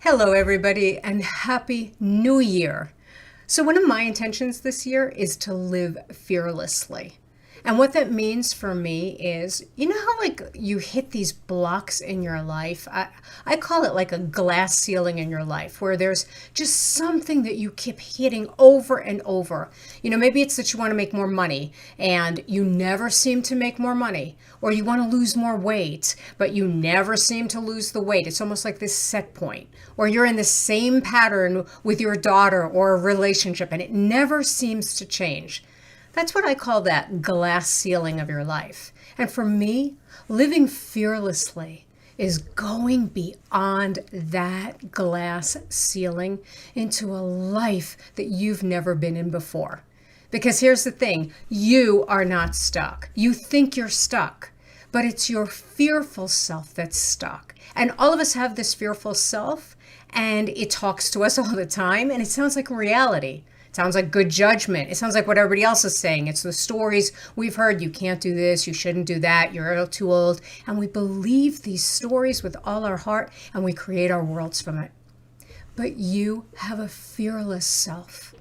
Hello, everybody, and Happy New Year. So, one of my intentions this year is to live fearlessly. And what that means for me is, you know how you hit these blocks in your life? I call it like a glass ceiling in your life where there's just something that you keep hitting over and over. Maybe it's that you want to make more money and you never seem to make more money, or you want to lose more weight, but you never seem to lose the weight. It's almost like this set point, or you're in the same pattern with your daughter or a relationship and it never seems to change. That's what I call that glass ceiling of your life. And for me, living fearlessly is going beyond that glass ceiling into a life that you've never been in before. Because here's the thing, you are not stuck. You think you're stuck, but it's your fearful self that's stuck. And all of us have this fearful self, and it talks to us all the time, and it sounds like reality. Sounds like good judgment. It sounds like what everybody else is saying. It's the stories we've heard. You can't do this. You shouldn't do that. You're too old. And we believe these stories with all our heart and we create our worlds from it. But you have a fearless self.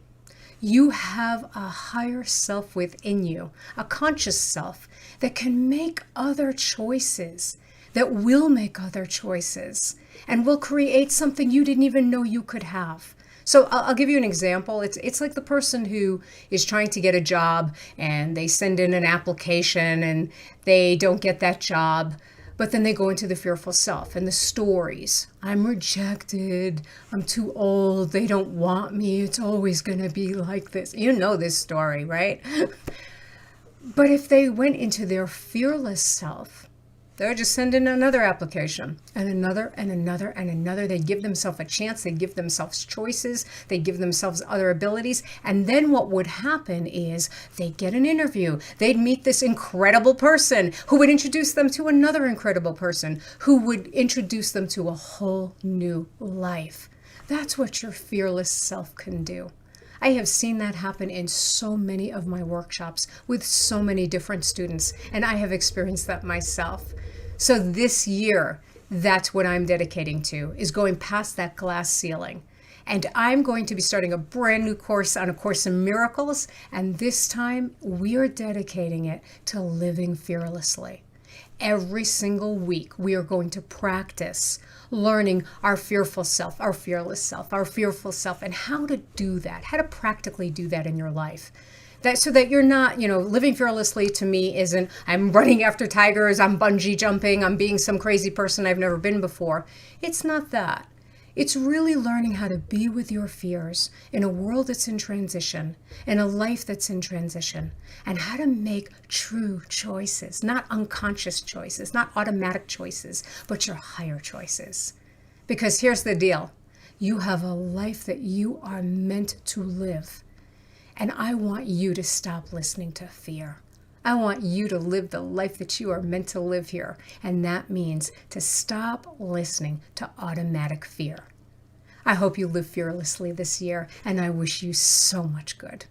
You have a higher self within you, a conscious self that can make other choices, that will make other choices, and will create something you didn't even know you could have. So I'll give you an example. It's like the person who is trying to get a job and they send in an application and they don't get that job, but then they go into the fearful self and the stories. I'm rejected. I'm too old. They don't want me. It's always going to be like this. You know this story, right? But if they went into their fearless self, they would just send in another application and another and another and another. They give themselves a chance. They give themselves choices. They give themselves other abilities. And then what would happen is they'd get an interview. They'd meet this incredible person who would introduce them to another incredible person who would introduce them to a whole new life. That's what your fearless self can do. I have seen that happen in so many of my workshops with so many different students, and I have experienced that myself. So this year, that's what I'm dedicating to, is going past that glass ceiling. And I'm going to be starting a brand new course on A Course in Miracles, and this time we are dedicating it to living fearlessly. Every single week, we are going to practice learning our fearful self, our fearless self, our fearful self, and how to do that, how to practically do that in your life. So that you're not, living fearlessly to me isn't, I'm running after tigers, I'm bungee jumping, I'm being some crazy person I've never been before. It's not that. It's really learning how to be with your fears in a world that's in transition, in a life that's in transition, and how to make true choices, not unconscious choices, not automatic choices, but your higher choices. Because here's the deal. You have a life that you are meant to live. And I want you to stop listening to fear. I want you to live the life that you are meant to live here. And that means to stop listening to automatic fear. I hope you live fearlessly this year, and I wish you so much good.